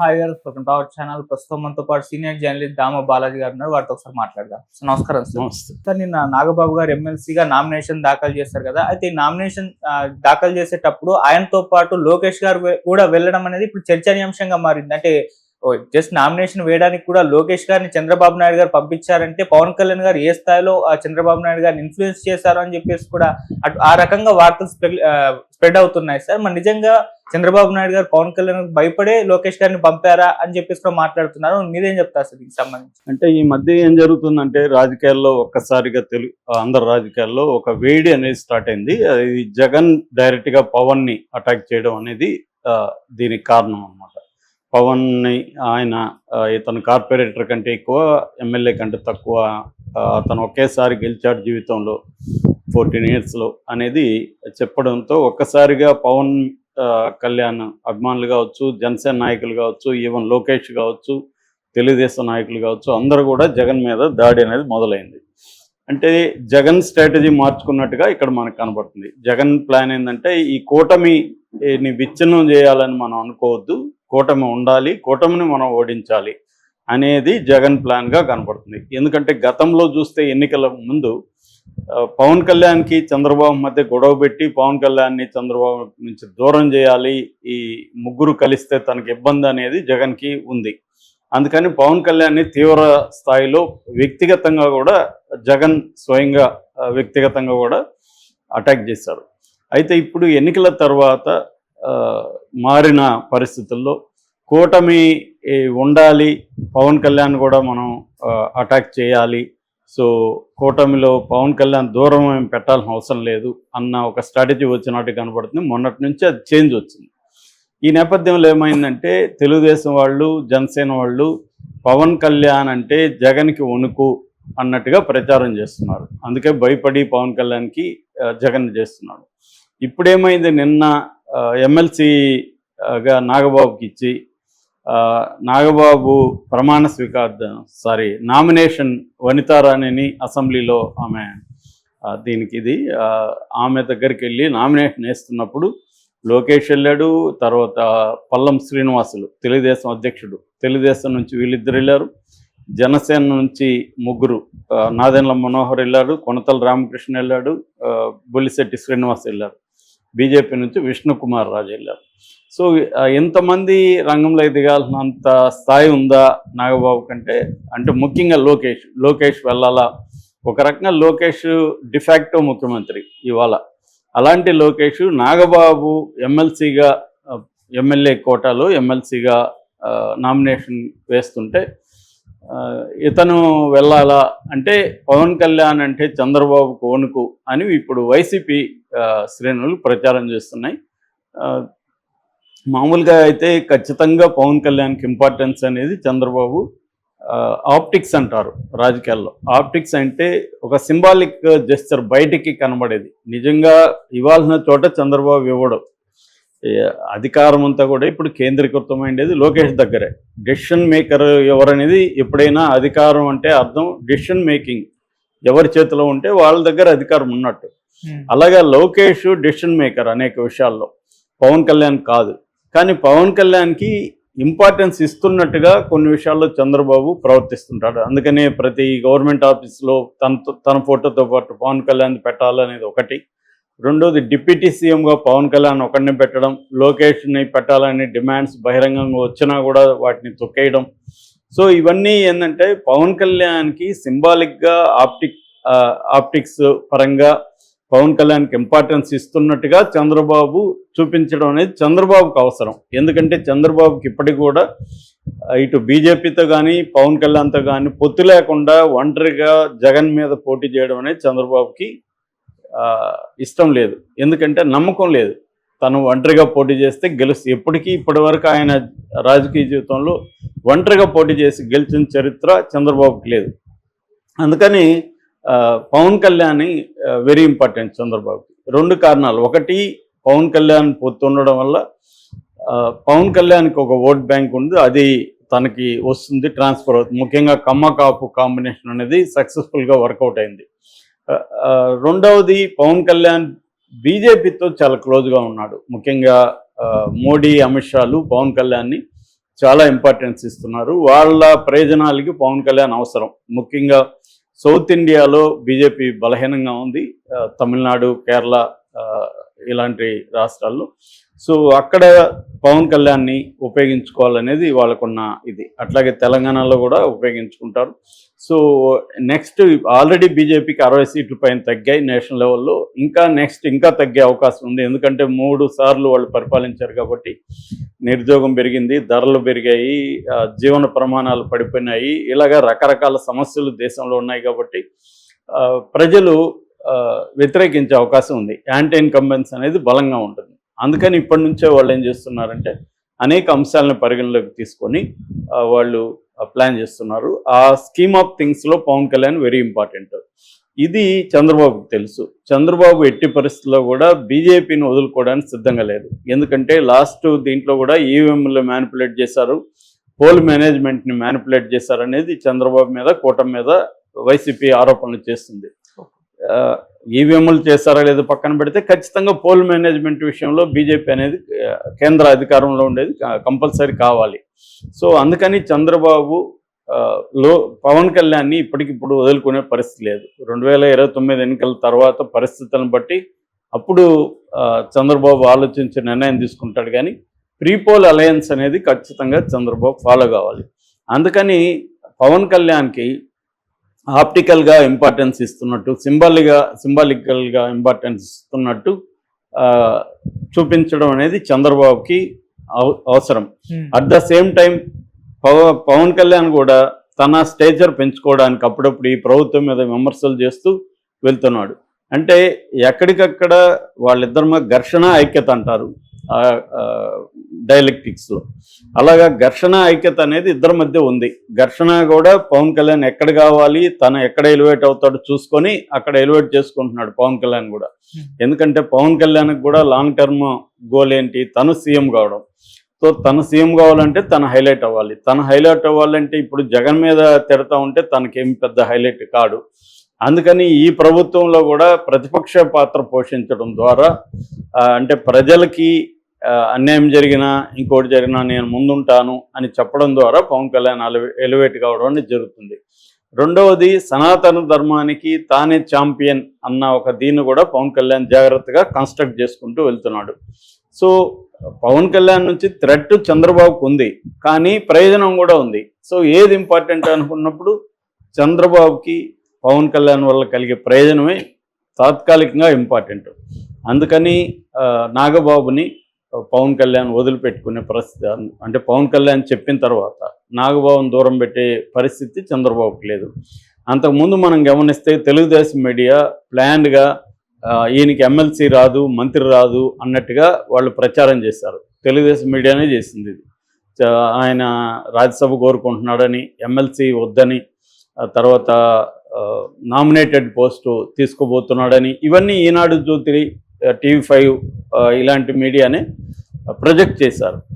Hi గారు, welcome to our channel. ప్రస్తుతం మనతో పాటు సీనియర్ జర్నలిస్ట్ దామ బాలాజీ గారు ఉన్నారు. వారితో ఒకసారి మాట్లాడదాం. సో, నమస్కారం సార్. నమస్తే. సార్, నిన్న నాగబాబు గారు ఎమ్మెల్సీగా నామినేషన్ దాఖలు చేశారు కదా. అయితే ఈ నామినేషన్ దాఖలు చేసేటప్పుడు ఆయనతో పాటు లోకేష్ గారు కూడా వెళ్ళడం అనేది ఇప్పుడు చర్చనీయాంశంగా మారింది. అంటే జస్ట్ నామినేషన్ వేయడానికి కూడా లోకేష్ గారిని చంద్రబాబు నాయుడు గారు పంపించారంటే పవన్ కళ్యాణ్ గారు ఏ స్థాయిలో చంద్రబాబు నాయుడు గారిని ఇన్ఫ్లుయెన్స్ చేశారు అని చెప్పేసి కూడా ఆ రకంగా వార్తలు స్ప్రెడ్ అవుతున్నాయి సార్. మరి నిజంగా చంద్రబాబు నాయుడు గారు పవన్ కళ్యాణ్ భయపడే లోకేష్ గారిని పంపారా అని చెప్పేసి కూడా మాట్లాడుతున్నారు. మీరేం చెప్తారు సార్ దీనికి సంబంధించి? అంటే ఈ మధ్య ఏం జరుగుతుందంటే రాజకీయాల్లో ఒక్కసారిగా అందరు రాజకీయాల్లో ఒక వేడి అనేది స్టార్ట్ అయింది. అది జగన్ డైరెక్ట్ గా పవన్ ని అటాక్ చేయడం అనేది దీనికి కారణం అన్నమాట. పవన్ ని ఆయన ఇతను కార్పొరేటర్ కంటే ఎక్కువ, ఎమ్మెల్యే కంటే తక్కువ, అతను ఒకేసారి గెలిచాడు జీవితంలో 14 years అనేది చెప్పడంతో ఒక్కసారిగా పవన్ కళ్యాణ్ అభిమానులు కావచ్చు, జనసేన నాయకులు కావచ్చు, ఈవెన్ లోకేష్ కావచ్చు, తెలుగుదేశం నాయకులు కావచ్చు, అందరూ కూడా జగన్ మీద దాడి అనేది మొదలైంది. అంటే జగన్ స్ట్రాటజీ మార్చుకున్నట్టుగా ఇక్కడ మనకు కనబడుతుంది. జగన్ ప్లాన్ ఏంటంటే ఈ కూటమిని విచ్ఛిన్నం చేయాలని మనం అనుకోవద్దు, కూటమి ఉండాలి, కూటమిని మనం ఓడించాలి అనేది జగన్ ప్లాన్గా కనబడుతుంది. ఎందుకంటే గతంలో చూస్తే ఎన్నికల ముందు పవన్ కళ్యాణ్కి చంద్రబాబు మధ్య గొడవ పెట్టి పవన్ కళ్యాణ్ని చంద్రబాబు నుంచి దూరం చేయాలి, ఈ ముగ్గురు కలిస్తే తనకి ఇబ్బంది అనేది జగన్కి ఉంది. అందుకని పవన్ కళ్యాణ్ని తీవ్ర స్థాయిలో వ్యక్తిగతంగా కూడా జగన్ స్వయంగా వ్యక్తిగతంగా కూడా అటాక్ చేశారు. అయితే ఇప్పుడు ఎన్నికల తర్వాత మారిన పరిస్థితుల్లో కూటమి ఉండాలి, పవన్ కళ్యాణ్ కూడా మనం అటాక్ చేయాలి, సో కూటమిలో పవన్ కళ్యాణ్ దూరం ఏం పెట్టాల్సిన అవసరం లేదు అన్న ఒక స్ట్రాటజీ వచ్చినట్టు కనబడుతుంది. మొన్నటి నుంచి అది చేంజ్ వచ్చింది. ఈ నేపథ్యంలో ఏమైందంటే తెలుగుదేశం వాళ్ళు, జనసేన వాళ్ళు పవన్ కళ్యాణ్ అంటే జగన్కి వణుకు అన్నట్టుగా ప్రచారం చేస్తున్నారు. అందుకే భయపడి పవన్ కళ్యాణ్కి జగన్ చేస్తున్నాడు. ఇప్పుడేమైంది, నిన్న ఎమ్మెల్సీగా నాగబాబుకి ఇచ్చి నాగబాబు నామినేషన్ వనితారాణిని అసెంబ్లీలో ఆమె ఆమె దగ్గరికి వెళ్ళి నామినేషన్ వేస్తున్నప్పుడు లోకేష్ వెళ్ళాడు, తర్వాత పల్లం శ్రీనివాసులు తెలుగుదేశం అధ్యక్షుడు, తెలుగుదేశం నుంచి వీళ్ళిద్దరు వెళ్ళారు, జనసేన నుంచి ముగ్గురు, నాదెండ్ల మనోహర్ వెళ్ళాడు, కొనతల రామకృష్ణ వెళ్ళాడు, బొల్లిశెట్టి శ్రీనివాస్ వెళ్ళారు, బీజేపీ నుంచి విష్ణుకుమార్ రాజు వెళ్ళారు. సో ఎంతమంది రంగంలో దిగాల్సినంత స్థాయి ఉందా నాగబాబు కంటే? అంటే ముఖ్యంగా లోకేష్ వెళ్ళాలా? ఒక రకంగా లోకేష్ డిఫాక్టో ముఖ్యమంత్రి ఇవాళ. అలాంటి లోకేష్ నాగబాబు ఎమ్మెల్సీగా, ఎమ్మెల్యే కోటాలో ఎమ్మెల్సీగా నామినేషన్ వేస్తుంటే ఇతను వెళ్ళాలా అంటే పవన్ కళ్యాణ్ అంటే చంద్రబాబుకు వణుకు అని ఇప్పుడు వైసీపీ శ్రేణులు ప్రచారం చేస్తున్నాయి. మామూలుగా అయితే ఖచ్చితంగా పవన్ కళ్యాణ్కి ఇంపార్టెన్స్ అనేది చంద్రబాబు ఆప్టిక్స్ అంటారు రాజకీయాల్లో. ఆప్టిక్స్ అంటే ఒక సింబాలిక్ జెస్చర్, బయటికి కనబడేది. నిజంగా ఇవ్వాల్సిన చోట చంద్రబాబు ఇవ్వడం. అధికారం అంతా కూడా ఇప్పుడు కేంద్రీకృతమైనది లోకేష్ దగ్గరే. డెసిషన్ మేకర్ ఎవరనేది ఎప్పుడైనా అధికారం అంటే అర్థం డెసిషన్ మేకింగ్ ఎవరి చేతిలో ఉంటే వాళ్ళ దగ్గర అధికారం ఉన్నట్టు. అలాగే లోకేష్ డెసిషన్ మేకర్ అనేక విషయాల్లో, పవన్ కళ్యాణ్ కాదు. కానీ పవన్ కళ్యాణ్కి ఇంపార్టెన్స్ ఇస్తున్నట్టుగా కొన్ని విషయాల్లో చంద్రబాబు ప్రవర్తిస్తుంటాడు. అందుకనే ప్రతి గవర్నమెంట్ ఆఫీస్లో తన ఫోటోతో పాటు పవన్ కళ్యాణ్ పెట్టాలనేది ఒకటి. రెండోది డిప్యూటీ సీఎంగా పవన్ కళ్యాణ్ ఒకరిని పెట్టడం, లోకేష్ని పెట్టాలని డిమాండ్స్ బహిరంగంగా వచ్చినా కూడా వాటిని తొక్కేయడం. సో ఇవన్నీ ఏంటంటే పవన్ కళ్యాణ్కి సింబాలిక్గా ఆప్టిక్స్ పరంగా పవన్ కళ్యాణ్కి ఇంపార్టెన్స్ ఇస్తున్నట్టుగా చంద్రబాబు చూపించడం అనేది చంద్రబాబుకు అవసరం. ఎందుకంటే చంద్రబాబుకి ఇప్పటికి కూడా ఇటు బీజేపీతో కానీ పవన్ కళ్యాణ్తో కానీ పొత్తు లేకుండా ఒంటరిగా జగన్ మీద పోటీ చేయడం అనేది చంద్రబాబుకి ఇష్టం లేదు. ఎందుకంటే నమ్మకం లేదు, తను ఒంటరిగా పోటీ చేస్తే ఎప్పటికీ ఇప్పటివరకు ఆయన రాజకీయ జీవితంలో ఒంటరిగా పోటీ చేసి గెలిచిన చరిత్ర చంద్రబాబుకి లేదు. అందుకని పవన్ కళ్యాణ్ వెరీ ఇంపార్టెంట్ చంద్రబాబుకి. రెండు కారణాలు. ఒకటి, పవన్ కళ్యాణ్ పొత్తు ఉండడం వల్ల పవన్ కళ్యాణ్కి ఒక ఓట్ బ్యాంక్ ఉంది, అది తనకి వస్తుంది, ట్రాన్స్ఫర్ అవుతుంది. ముఖ్యంగా కమ్మ కాపు కాంబినేషన్ అనేది సక్సెస్ఫుల్గా వర్కౌట్ అయింది. రెండవది, పవన్ కళ్యాణ్ బీజేపీతో చాలా క్లోజ్గా ఉన్నాడు. ముఖ్యంగా మోడీ, అమిత్ షాలు పవన్ కళ్యాణ్ని చాలా ఇంపార్టెన్స్ ఇస్తున్నారు. వాళ్ళ ప్రయోజనాలకి పవన్ కళ్యాణ్ అవసరం. ముఖ్యంగా సౌత్ ఇండియాలో బీజేపీ బలహీనంగా ఉంది, తమిళనాడు, కేరళ ఇలాంటి రాష్ట్రాల్లో. సో అక్కడ పవన్ కళ్యాణ్ని ఉపయోగించుకోవాలనేది వాళ్ళకున్న ఇది. అట్లాగే తెలంగాణలో కూడా ఉపయోగించుకుంటారు. సో నెక్స్ట్ ఆల్రెడీ బీజేపీకి 60 సీట్లు పైన తగ్గాయి నేషనల్ లెవెల్లో. ఇంకా తగ్గే అవకాశం ఉంది. ఎందుకంటే 3 సార్లు వాళ్ళు పరిపాలించారు కాబట్టి నిరుద్యోగం పెరిగింది, ధరలు పెరిగాయి, జీవన ప్రమాణాలు పడిపోయినాయి. ఇలాగా రకరకాల సమస్యలు దేశంలో ఉన్నాయి కాబట్టి ప్రజలు వ్యతిరేకించే అవకాశం ఉంది. యాంటీ ఇన్కంబెన్స్ అనేది బలంగా ఉంటుంది. అందుకని ఇప్పటి నుంచే వాళ్ళు ఏం చేస్తున్నారంటే అనేక అంశాలను పరిగణలోకి తీసుకొని వాళ్ళు ప్లాన్ చేస్తున్నారు. ఆ స్కీమ్ ఆఫ్ థింగ్స్లో పవన్ కళ్యాణ్ వెరీ ఇంపార్టెంట్. ఇది చంద్రబాబుకు తెలుసు. చంద్రబాబు ఎట్టి పరిస్థితుల్లో కూడా బీజేపీని వదులుకోవడానికి సిద్ధంగా లేదు. ఎందుకంటే లాస్ట్ దీంట్లో కూడా ఈవీఎంలు మ్యానిపులేట్ చేశారు, పోల్ మేనేజ్మెంట్ని మ్యానిపులేట్ చేశారు అనేది చంద్రబాబు మీద, కూటమి మీద వైసీపీ ఆరోపణలు చేస్తుంది. ఈవీఎంలు చేస్తారా లేదో పక్కన పెడితే ఖచ్చితంగా పోల్ మేనేజ్మెంట్ విషయంలో బీజేపీ అనేది కేంద్ర అధికారంలో ఉండేది కంపల్సరీ కావాలి. సో అందుకని చంద్రబాబు పవన్ కళ్యాణ్ని ఇప్పటికిప్పుడు వదులుకునే పరిస్థితి లేదు. 2029 ఎన్నికల తర్వాత పరిస్థితులను బట్టి అప్పుడు చంద్రబాబు ఆలోచించి నిర్ణయం తీసుకుంటాడు. కానీ ప్రీపోల్ అలయన్స్ అనేది ఖచ్చితంగా చంద్రబాబు ఫాలో కావాలి. అందుకని పవన్ కళ్యాణ్కి ఆప్టికల్గా ఇంపార్టెన్స్ ఇస్తున్నట్టు, సింబాలికల్గా ఇంపార్టెన్స్ ఇస్తున్నట్టు చూపించడం అనేది చంద్రబాబుకి అవసరం. At the same time Pawan Kalyan కూడా తన స్టేచర్ పెంచుకోవడానికి అప్పుడప్పుడు ఈ ప్రభుత్వం మీద విమర్శలు చేస్తూ వెళ్తున్నాడు. అంటే ఎక్కడికక్కడ వాళ్ళిద్దరి మధ్య ఘర్షణ ఐక్యత అంటారు డైలెక్టిక్స్లో. అలాగా ఘర్షణ ఐక్యత అనేది ఇద్దరి మధ్య ఉంది. ఘర్షణ కూడా పవన్ కళ్యాణ్ ఎక్కడ కావాలి, తను ఎక్కడ ఎలివేట్ అవుతాడో చూసుకొని అక్కడ ఎలివేట్ చేసుకుంటున్నాడు పవన్ కళ్యాణ్ కూడా. ఎందుకంటే పవన్ కళ్యాణ్కి కూడా లాంగ్ టర్మ్ గోల్ ఏంటి, తను సీఎం కావడం. సో తను సీఎం కావాలంటే తను హైలైట్ అవ్వాలి. తను హైలైట్ అవ్వాలంటే ఇప్పుడు జగన్ మీద తిడతా ఉంటే తనకేం పెద్ద హైలైట్ కాడు. అందుకని ఈ ప్రభుత్వంలో కూడా ప్రతిపక్ష పాత్ర పోషించడం ద్వారా అంటే ప్రజలకి అన్యాయం జరిగినా ఇంకోటి జరిగినా నేను ముందుంటాను అని చెప్పడం ద్వారా పవన్ కళ్యాణ్ ఎలివేట్ కావడం అనేది జరుగుతుంది. రెండవది సనాతన ధర్మానికి తానే ఛాంపియన్ అన్న ఒక దీన్ని కూడా పవన్ కళ్యాణ్ జాగ్రత్తగా కన్స్ట్రక్ట్ చేసుకుంటూ వెళ్తున్నాడు. సో పవన్ కళ్యాణ్ నుంచి థ్రెట్ చంద్రబాబుకు ఉంది, కానీ ప్రయోజనం కూడా ఉంది. సో ఏది ఇంపార్టెంట్ అనుకున్నప్పుడు చంద్రబాబుకి పవన్ కళ్యాణ్ వల్ల కలిగే ప్రయోజనమే తాత్కాలికంగా ఇంపార్టెంట్. అందుకని నాగబాబుని పవన్ కళ్యాణ్ వదిలిపెట్టుకునే పరిస్థితి, అంటే పవన్ కళ్యాణ్ చెప్పిన తర్వాత నాగబాబుని దూరం పెట్టే పరిస్థితి చంద్రబాబుకి లేదు. అంతకుముందు మనం గమనిస్తే తెలుగుదేశం మీడియా ప్లాన్డ్గా ఈయనకి ఎమ్మెల్సీ రాదు, మంత్రి రాదు అన్నట్టుగా వాళ్ళు ప్రచారం చేశారు. తెలుగుదేశం మీడియానే చేసింది ఇది. ఆయన రాజ్యసభ కోరుకుంటున్నాడని, ఎమ్మెల్సీ వద్దని, తర్వాత నామినేటెడ్ పోస్టు తీసుకోబోతున్నాడని, ఇవన్నీ ఈనాడు జ్యోతి, TV5 ఇలాంటి మీడియానే ప్రొజెక్ట్ చేశారు.